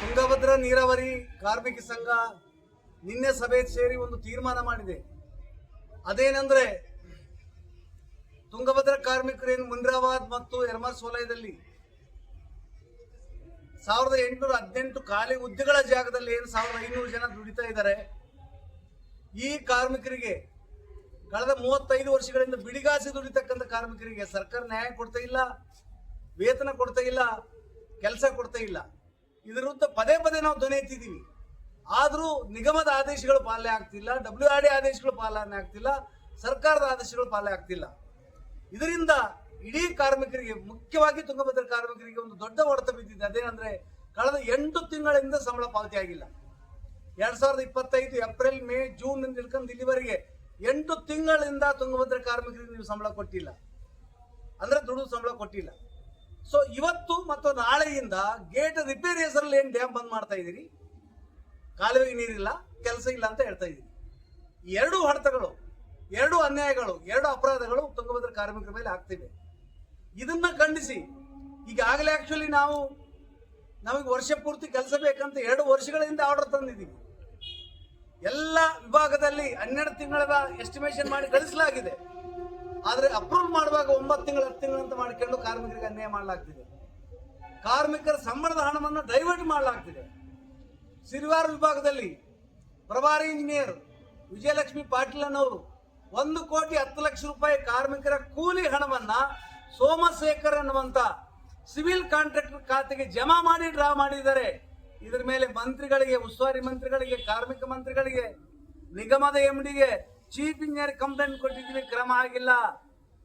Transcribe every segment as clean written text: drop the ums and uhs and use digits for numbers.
ತುಂಗಭದ್ರಾ ನೀರಾವರಿ ಕಾರ್ಮಿಕ ಸಂಘ ನಿನ್ನೆ ಸಭೆ ಸೇರಿ ಒಂದು ತೀರ್ಮಾನ ಮಾಡಿದೆ. ಅದೇನೆಂದ್ರೆ ತುಂಗಭದ್ರಾ ಕಾರ್ಮಿಕರೇನು ಮುಂಡ್ರಾಬಾದ್ ಮತ್ತು ಯರಮರ್ಸ್ ವಲಯದಲ್ಲಿ 1818 ಖಾಲಿ ಹುದ್ದೆಗಳ ಜಾಗದಲ್ಲಿ ಏನು 1500 ಜನ ದುಡಿತಾ ಇದ್ದಾರೆ. ಈ ಕಾರ್ಮಿಕರಿಗೆ ಕಳೆದ 35 ವರ್ಷಗಳಿಂದ ಬಿಡಿಗಾಸಿ ದುಡಿತಕ್ಕಂಥ ಕಾರ್ಮಿಕರಿಗೆ ಸರ್ಕಾರ ನ್ಯಾಯ ಕೊಡ್ತಾ ಇಲ್ಲ, ವೇತನ ಕೊಡ್ತಾ ಇಲ್ಲ, ಕೆಲಸ ಕೊಡ್ತಾ ಇಲ್ಲ. ಇದರ ವಿರುದ್ಧ ಪದೇ ಪದೇ ನಾವು ಧ್ವನಿ ಎತ್ತಿದ್ದೀವಿ. ಆದರೂ ನಿಗಮದ ಆದೇಶಗಳು ಪಾಲನೆ ಆಗ್ತಿಲ್ಲ, WRD ಆದೇಶಗಳು ಪಾಲನೆ ಆಗ್ತಿಲ್ಲ, ಸರ್ಕಾರದ ಆದೇಶಗಳು ಪಾಲನೆ ಆಗ್ತಿಲ್ಲ. ಇದರಿಂದ ಇಡೀ ಕಾರ್ಮಿಕರಿಗೆ, ಮುಖ್ಯವಾಗಿ ತುಂಗಭದ್ರಾ ಕಾರ್ಮಿಕರಿಗೆ ಒಂದು ದೊಡ್ಡ ಹೊಡೆತ ಬಿದ್ದಿದೆ. ಅದೇನಂದ್ರೆ ಕಳೆದ 8 ತಿಂಗಳಿಂದ ಸಂಬಳ ಪಾವತಿ ಆಗಿಲ್ಲ. 2025 ಏಪ್ರಿಲ್ ಮೇ ಜೂನ್ ಹಿಡ್ಕೊಂಡು ಇಲ್ಲಿವರೆಗೆ 8 ತಿಂಗಳಿಂದ ತುಂಗಭದ್ರಾ ಕಾರ್ಮಿಕರಿಗೆ ನೀವು ಸಂಬಳ ಕೊಟ್ಟಿಲ್ಲ, ಅಂದ್ರೆ ದುಡಿದು ಸಂಬಳ ಕೊಟ್ಟಿಲ್ಲ. ಸೊ ಇವತ್ತು ಮತ್ತು ನಾಳೆಯಿಂದ ಗೇಟ್ ರಿಪೇರಿ ಹೆಸರಲ್ಲಿ ಏನು ಡ್ಯಾಮ್ ಬಂದ್ ಮಾಡ್ತಾ ಇದ್ದೀರಿ, ಕಾಲುವೆಗೆ ನೀರಿಲ್ಲ, ಕೆಲಸ ಇಲ್ಲ ಅಂತ ಹೇಳ್ತಾ ಇದ್ದೀರಿ. ಎರಡು ಹೊಡೆತಗಳು, ಎರಡು ಅನ್ಯಾಯಗಳು, ಎರಡು ಅಪರಾಧಗಳು ತುಂಗಭದ್ರಾ ಕಾರ್ಮಿಕರ ಮೇಲೆ ಆಗ್ತಿವೆ. ಇದನ್ನ ಖಂಡಿಸಿ ಈಗಾಗಲೇ ಆಕ್ಚುಲಿ ನಮಗೆ ವರ್ಷ ಪೂರ್ತಿ ಕೆಲಸ ಬೇಕಂತ 2 ವರ್ಷಗಳಿಂದ ಆರ್ಡರ್ ತಂದಿದ್ದೀವಿ. ಎಲ್ಲ ವಿಭಾಗದಲ್ಲಿ 12 ತಿಂಗಳ ಎಸ್ಟಿಮೇಷನ್ ಮಾಡಿ ಕಳಿಸಲಾಗಿದೆ. ಆದರೆ ಅಪ್ರೂವ್ ಮಾಡುವಾಗ 9 ತಿಂಗಳು 10 ತಿಂಗಳು ಅಂತ ಮಾಡಿಕೊಂಡು ಕಾರ್ಮಿಕರಿಗೆ ಅನ್ಯಾಯ ಮಾಡಲಾಗ್ತಿದೆ. ಕಾರ್ಮಿಕರ ಸಂಬಳದ ಹಣವನ್ನು ಡೈವರ್ಟ್ ಮಾಡಲಾಗ್ತಿದೆ. ಸಿರಿವಾರ ವಿಭಾಗದಲ್ಲಿ ಪ್ರಭಾರಿ ಇಂಜಿನಿಯರ್ ವಿಜಯಲಕ್ಷ್ಮಿ ಪಾಟೀಲ್ ಅನ್ನೋರು 1,10,00,000 ರೂಪಾಯಿ ಕಾರ್ಮಿಕರ ಕೂಲಿ ಹಣವನ್ನ ಸೋಮಶೇಖರ್ ಅನ್ನುವಂತ ಸಿವಿಲ್ ಕಾಂಟ್ರಾಕ್ಟರ್ ಖಾತೆಗೆ ಜಮಾ ಮಾಡಿ ಡ್ರಾ ಮಾಡಿದ್ದಾರೆ. ಇದರ ಮೇಲೆ ಮಂತ್ರಿಗಳಿಗೆ, ಉಸ್ತುವಾರಿ ಮಂತ್ರಿಗಳಿಗೆ, ಕಾರ್ಮಿಕ ಮಂತ್ರಿಗಳಿಗೆ, ನಿಗಮದ MDಗೆ, ಚೀಫ್ ಇಂಜಿನಿಯರ್ ಕಂಪ್ಲೇಂಟ್ ಕೊಟ್ಟಿದ್ದೀವಿ, ಕ್ರಮ ಆಗಿಲ್ಲ.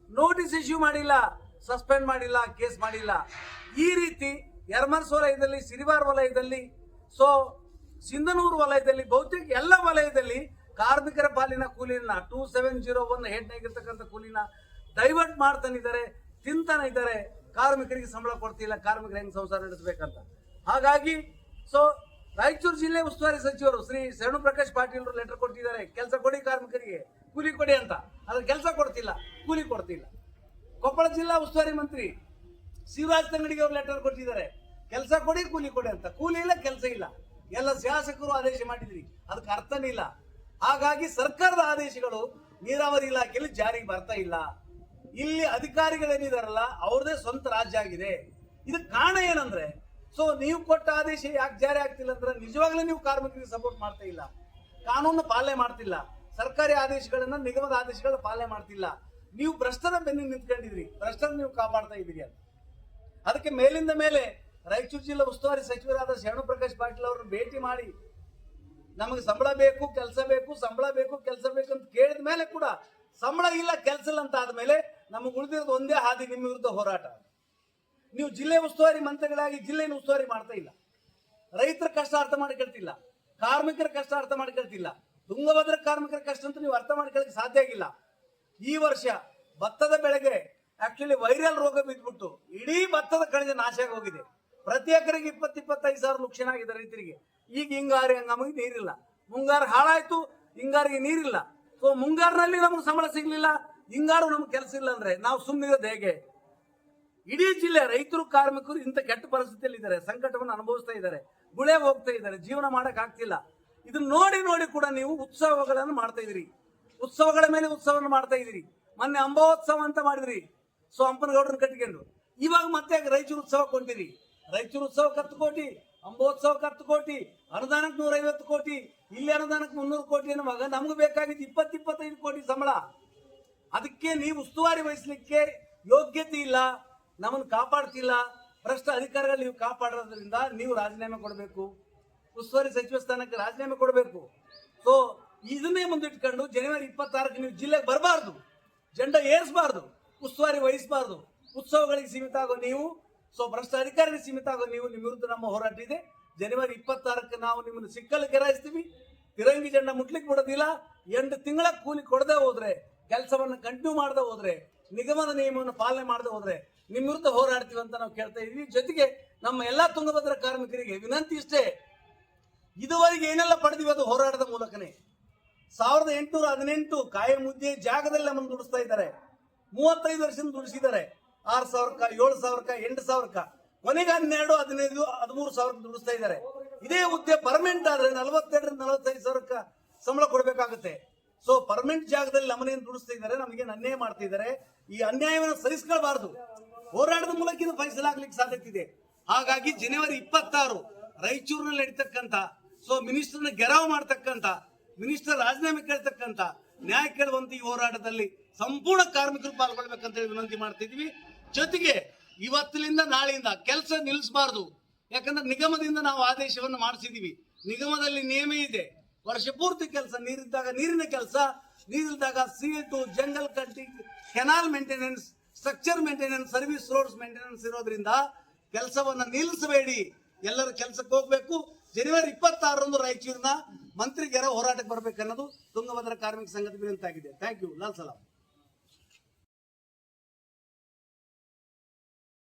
ನೋಟಿಸ್ ಇಶ್ಯೂ ಮಾಡಿಲ್ಲ, ಸಸ್ಪೆಂಡ್ ಮಾಡಿಲ್ಲ, ಕೇಸ್ ಮಾಡಿಲ್ಲ. ಈ ರೀತಿ ಯರಮರ್ಸ್ ವಲಯದಲ್ಲಿ, ಸಿರಿವಾರ ವಲಯದಲ್ಲಿ, ಸಿಂಧನೂರು ವಲಯದಲ್ಲಿ, ಬಹುತೇಕ ಎಲ್ಲ ವಲಯದಲ್ಲಿ ಕಾರ್ಮಿಕರ ಪಾಲಿನ ಕೂಲಿನ 2701 ಹೆಡ್ನಾಗಿರ್ತಕ್ಕಂಥ ಕೂಲಿನ ಡೈವರ್ಟ್ ಮಾಡ್ತಾನಿದ್ದಾರೆ, ತಿಂತಾನೆ ಇದ್ದಾರೆ. ಕಾರ್ಮಿಕರಿಗೆ ಸಂಬಳ ಕೊಡ್ತಿಲ್ಲ, ಕಾರ್ಮಿಕರು ಹೆಂಗ್ ಸಂಸಾರ ನಡೆಸಬೇಕಂತ. ಹಾಗಾಗಿ ರಾಯಚೂರು ಜಿಲ್ಲೆ ಉಸ್ತುವಾರಿ ಸಚಿವರು ಶ್ರೀ ಶರಣು ಪ್ರಕಾಶ್ ಪಾಟೀಲ್ ಲೆಟರ್ ಕೊಟ್ಟಿದ್ದಾರೆ, ಕೆಲಸ ಕೊಡಿ ಕಾರ್ಮಿಕರಿಗೆ, ಕೂಲಿ ಕೊಡಿ ಅಂತ. ಅದ್ರ ಕೆಲಸ ಕೊಡ್ತಿಲ್ಲ, ಕೂಲಿ ಕೊಡ್ತಿಲ್ಲ. ಕೊಪ್ಪಳ ಜಿಲ್ಲಾ ಉಸ್ತುವಾರಿ ಮಂತ್ರಿ ಶಿವರಾಜ್ ತಂಗಡಿಗೆ ಅವರು ಲೆಟರ್ ಕೊಟ್ಟಿದ್ದಾರೆ, ಕೆಲಸ ಕೊಡಿ, ಕೂಲಿ ಕೊಡಿ ಅಂತ. ಕೂಲಿ ಇಲ್ಲ, ಕೆಲಸ ಇಲ್ಲ. ಎಲ್ಲ ಶಾಸಕರು ಆದೇಶ ಮಾಡಿದ್ರಿ, ಅದಕ್ಕೆ ಅರ್ಥನೇ ಇಲ್ಲ. ಹಾಗಾಗಿ ಸರ್ಕಾರದ ಆದೇಶಗಳು ನೀರಾವರಿ ಇಲಾಖೆಯಲ್ಲಿ ಜಾರಿಗೆ ಬರ್ತಾ ಇಲ್ಲ. ಇಲ್ಲಿ ಅಧಿಕಾರಿಗಳೇನಿದಾರಲ್ಲ ಅವ್ರದೇ ಸ್ವಂತ ರಾಜ್ಯ ಆಗಿದೆ. ಇದಕ್ಕೆ ಕಾರಣ ಏನಂದ್ರೆ ನೀವು ಕೊಟ್ಟ ಆದೇಶ ಯಾಕೆ ಜಾರಿ ಆಗ್ತಿಲ್ಲ ಅಂದ್ರೆ ನಿಜವಾಗ್ಲೂ ನೀವು ಕಾರ್ಮಿಕರಿಗೆ ಸಪೋರ್ಟ್ ಮಾಡ್ತಾ ಇಲ್ಲ, ಕಾನೂನು ಪಾಲನೆ ಮಾಡ್ತಿಲ್ಲ, ಸರ್ಕಾರಿ ಆದೇಶಗಳನ್ನ, ನಿಗಮದ ಆದೇಶಗಳನ್ನ ಪಾಲನೆ ಮಾಡ್ತಿಲ್ಲ. ನೀವು ಭ್ರಷ್ಟರ ಬೆನ್ನಿಗೆ ನಿಂತ್ಕೊಂಡಿದ್ರಿ, ಭ್ರಷ್ಟರ ನೀವು ಕಾಪಾಡ್ತಾ ಇದ್ದೀರಿ ಅಂತ. ಅದಕ್ಕೆ ಮೇಲಿಂದ ಮೇಲೆ ರಾಯಚೂರು ಜಿಲ್ಲಾ ಉಸ್ತುವಾರಿ ಸಚಿವರಾದ ಶರಣು ಪ್ರಕಾಶ್ ಪಾಟೀಲ್ ಅವರನ್ನು ಭೇಟಿ ಮಾಡಿ ನಮಗೆ ಸಂಬಳ ಬೇಕು, ಕೆಲಸ ಬೇಕು, ಸಂಬಳ ಬೇಕು, ಕೆಲಸ ಬೇಕು ಅಂತ ಕೇಳಿದ ಮೇಲೆ ಕೂಡ ಸಂಬಳ ಇಲ್ಲ, ಕೆಲಸ ಇಲ್ಲ ಅಂತ ಆದ್ಮೇಲೆ ನಮಗೆ ಉಳಿದಿರೋದು ಒಂದೇ ಹಾದಿ, ನಿಮ್ಮ ವಿರುದ್ಧ ಹೋರಾಟ. ನೀವು ಜಿಲ್ಲೆ ಉಸ್ತುವಾರಿ ಮಂತ್ರಿಗಳಾಗಿ ಜಿಲ್ಲೆಯನ್ನು ಉಸ್ತುವಾರಿ ಮಾಡ್ತಾ ಇಲ್ಲ, ರೈತರ ಕಷ್ಟ ಅರ್ಥ ಮಾಡ್ಕೊಳ್ತಿಲ್ಲ, ಕಾರ್ಮಿಕರ ಕಷ್ಟ ಅರ್ಥ ಮಾಡ್ಕೊಳ್ತಿಲ್ಲ. ತುಂಗಭದ್ರಾ ಕಾರ್ಮಿಕರ ಕಷ್ಟ ಅಂತ ನೀವು ಅರ್ಥ ಮಾಡ್ಕೊಳ್ಳಕ್ಕೆ ಸಾಧ್ಯ ಆಗಿಲ್ಲ. ಈ ವರ್ಷ ಭತ್ತದ ಬೆಳೆಗೆ ಆಕ್ಚುಲಿ ವೈರಲ್ ರೋಗ ಬಿದ್ದುಬಿಟ್ಟು ಇಡೀ ಭತ್ತದ ಕಣಜ ನಾಶ ಆಗಿ ಹೋಗಿದೆ. ಪ್ರತಿ ಎಕರೆಗೆ 20-25 ಸಾವಿರ ನುಕ್ಸಾನ ಆಗಿದೆ ರೈತರಿಗೆ. ಈಗ ಹಿಂಗಾರಿ ಹಂಗಾಮಿಗೆ ನೀರಿಲ್ಲ, ಮುಂಗಾರು ಹಾಳಾಯ್ತು, ಹಿಂಗಾರಿಗೆ ನೀರಿಲ್ಲ. ಮುಂಗಾರಿನಲ್ಲಿ ನಮಗೆ ಸಂಬಳ ಸಿಗ್ಲಿಲ್ಲ, ಹಿಂಗಾರು ನಮ್ಗೆ ಕೆಲಸ ಇಲ್ಲ ಅಂದ್ರೆ ನಾವು ಸುಮ್ಮನಿರೋದು ಹೇಗೆ? ಇಡೀ ಜಿಲ್ಲೆ ರೈತರು, ಕಾರ್ಮಿಕರು ಇಂಥ ಕೆಟ್ಟ ಪರಿಸ್ಥಿತಿಯಲ್ಲಿ ಇದ್ದಾರೆ, ಸಂಕಟವನ್ನು ಅನುಭವಿಸ್ತಾ ಇದ್ದಾರೆ, ಗುಳೆ ಹೋಗ್ತಾ ಇದ್ದಾರೆ, ಜೀವನ ಮಾಡಕ್ ಆಗ್ತಿಲ್ಲ. ಇದನ್ನ ನೋಡಿ ನೋಡಿ ಕೂಡ ನೀವು ಉತ್ಸವಗಳನ್ನು ಮಾಡ್ತಾ ಇದ್ರಿ, ಉತ್ಸವಗಳ ಮೇಲೆ ಉತ್ಸವವನ್ನು ಮಾಡ್ತಾ ಇದ್ರಿ. ಮೊನ್ನೆ ಅಂಬೋತ್ಸವ ಅಂತ ಮಾಡಿದ್ರಿ, ಹಂಪನಗೌಡರನ್ನ ಕಟ್ಕೊಂಡು. ಇವಾಗ ಮತ್ತೆ ರಾಯಚೂರು ಉತ್ಸವ ಕೊಂಡಿರಿ. ರಾಯಚೂರು ಉತ್ಸವಕ್ಕೆ 10 ಕೋಟಿ, ಅಂಬೋತ್ಸವಕ್ಕೆ 10 ಕೋಟಿ, ಅನುದಾನಕ್ಕೆ 150 ಕೋಟಿ, ಇಲ್ಲಿ ಅನುದಾನಕ್ಕೆ 300 ಕೋಟಿ ಅನ್ನುವಾಗ ನಮ್ಗೆ ಬೇಕಾಗಿದ್ದು 20-25 ಕೋಟಿ ಸಂಬಳ. ಅದಕ್ಕೆ ನೀವು ಉಸ್ತುವಾರಿ ವಹಿಸ್ಲಿಕ್ಕೆ ಯೋಗ್ಯತೆ ಇಲ್ಲ, ನಮ್ಮನ್ನು ಕಾಪಾಡ್ತಿಲ್ಲ. ಭ್ರಷ್ಟ ಅಧಿಕಾರಿಗಳು ನೀವು ಕಾಪಾಡೋದ್ರಿಂದ ನೀವು ರಾಜೀನಾಮೆ ಕೊಡಬೇಕು, ಉಸ್ತುವಾರಿ ಸಚಿವ ಸ್ಥಾನಕ್ಕೆ ರಾಜೀನಾಮೆ ಕೊಡಬೇಕು. ಇದನ್ನೇ ಮುಂದಿಟ್ಕೊಂಡು ಜನವರಿ 26ಕ್ಕೆ ನೀವು ಜಿಲ್ಲೆಗೆ ಬರಬಾರ್ದು, ಜೆಂಡಾ ಏರಿಸಬಾರ್ದು, ಉಸ್ತುವಾರಿ ವಹಿಸಬಾರ್ದು. ಉತ್ಸವಗಳಿಗೆ ಸೀಮಿತ ಆಗೋ ನೀವು, ಭ್ರಷ್ಟ ಅಧಿಕಾರಿಗೆ ಸೀಮಿತ ಆಗೋ ನೀವು, ನಿಮ್ಮ ವಿರುದ್ಧ ನಮ್ಮ ಹೋರಾಟ ಇದೆ. ಜನವರಿ 26ಕ್ಕೆ ನಾವು ನಿಮ್ಮನ್ನು ಸಿಕ್ಕಲ್ಲಿ ಗೆರಾಯಿಸ್ತೀವಿ. ತಿರಂಗಿ ಜೆಂಡಾ ಮುಟ್ಲಿಕ್ಕೆ ಬಿಡೋದಿಲ್ಲ. 8 ತಿಂಗಳ ಕೂಲಿ ಕೊಡದೆ ಹೋದ್ರೆ, ಕೆಲಸವನ್ನು ಕಂಟಿನ್ಯೂ ಮಾಡದೆ ಹೋದ್ರೆ, ನಿಗಮದ ನಿಯಮವನ್ನು ಪಾಲನೆ ಮಾಡದೆ ಹೋದ್ರೆ ನಿಮ್ಮ ವಿರುದ್ಧ ಹೋರಾಡ್ತೀವಿ ಅಂತ ನಾವು ಕೇಳ್ತಾ ಇದೀವಿ. ಜೊತೆಗೆ ನಮ್ಮ ಎಲ್ಲಾ ತುಂಗಭದ್ರಾ ಕಾರ್ಮಿಕರಿಗೆ ವಿನಂತಿ ಇಷ್ಟೇ, ಇದುವರೆಗೆ ಏನೆಲ್ಲ ಪಡೆದಿವಿ ಅದು ಹೋರಾಟದ ಮೂಲಕನೇ. 1818 ಕಾಯಂ ಹುದ್ದೆ ಜಾಗದಲ್ಲಿ ನಮ್ಮನ್ನು ದುಡಿಸ್ತಾ ಇದ್ದಾರೆ. 35 ವರ್ಷದಿಂದ ದುಡಿಸಿದ್ದಾರೆ. 6,000, 7,000, 8,000, ಕೊನೆಗೆ 12, 15, 13 ಸಾವಿರ ದುಡಿಸ್ತಾ ಇದ್ದಾರೆ. ಇದೇ ಹುದ್ದೆ ಪರ್ಮನೆಂಟ್ ಆದ್ರೆ 42ರಿಂದ 45 ಸಾವಿರಕ್ಕೆ ಸಂಬಳ ಕೊಡಬೇಕಾಗುತ್ತೆ. ಸೊ ಪರ್ಮನೆಂಟ್ ಜಾಗದಲ್ಲಿ ನಮ್ಮನೇನು ದುಡಿಸ್ತಾ ಇದ್ದಾರೆ, ನಮಗೆ ಅನ್ಯಾಯ ಮಾಡ್ತಾ ಇದ್ದಾರೆ. ಈ ಅನ್ಯಾಯವನ್ನು ಸಹಿಸ್ಕೊಳ್ಬಾರ್ದು. ಹೋರಾಟದ ಮೂಲಕ ಇದು ಫೈಸಲ್ ಆಗ್ಲಿಕ್ಕೆ ಸಾಧ್ಯತೆ ಇದೆ. ಹಾಗಾಗಿ ಜನವರಿ 26 ರಾಯಚೂರಿನಲ್ಲಿ ನಡೀತಕ್ಕಂಥ ಮಿನಿಸ್ಟರ್ನ ಗೆರಾವ್ ಮಾಡ್ತಕ್ಕಂಥ, ಮಿನಿಸ್ಟರ್ ರಾಜೀನಾಮೆ ಕೇಳ್ತಕ್ಕಂಥ, ನ್ಯಾಯ ಕೇಳುವಂತ ಈ ಹೋರಾಟದಲ್ಲಿ ಸಂಪೂರ್ಣ ಕಾರ್ಮಿಕರು ಪಾಲ್ಗೊಳ್ಬೇಕಂತ ಹೇಳಿ ವಿನಂತಿ ಮಾಡ್ತಿದ್ವಿ. ಜೊತೆಗೆ ಇವತ್ತಿನಿಂದ ನಾಳೆಯಿಂದ ಕೆಲಸ ನಿಲ್ಲಿಸಬಾರ್ದು. ಯಾಕಂದ್ರೆ ನಿಗಮದಿಂದ ನಾವು ಆದೇಶವನ್ನು ಮಾಡಿಸಿದೀವಿ. ನಿಗಮದಲ್ಲಿ ನಿಯಮ ಇದೆ, ವರ್ಷ ಪೂರ್ತಿ ಕೆಲಸ, ನೀರಿದ್ದಾಗ ನೀರಿನ ಕೆಲಸ, ನೀರಿಲ್ದಾಗ CO2, jungle cutting, canal maintenance, structure maintenance, service roads maintenance ಇರೋದ್ರಿಂದ ಕೆಲಸವನ್ನ ನಿಲ್ಲಿಸಬೇಡಿ, ಎಲ್ಲರೂ ಕೆಲಸಕ್ಕೆ ಹೋಗ್ಬೇಕು. ಜನವರಿ 26ರಂದು ರಾಯಚೂರಿನ ಮಂತ್ರಿಗೆರ ಹೋರಾಟಕ್ಕೆ ಬರ್ಬೇಕನ್ನೋದು ತುಂಗಭದ್ರಾ ಕಾರ್ಮಿಕ ಸಂಘದ ವಿನಂತಿ ಆಗಿದೆ. Thank you. ಲಾಲ್ ಸಲಾಂ.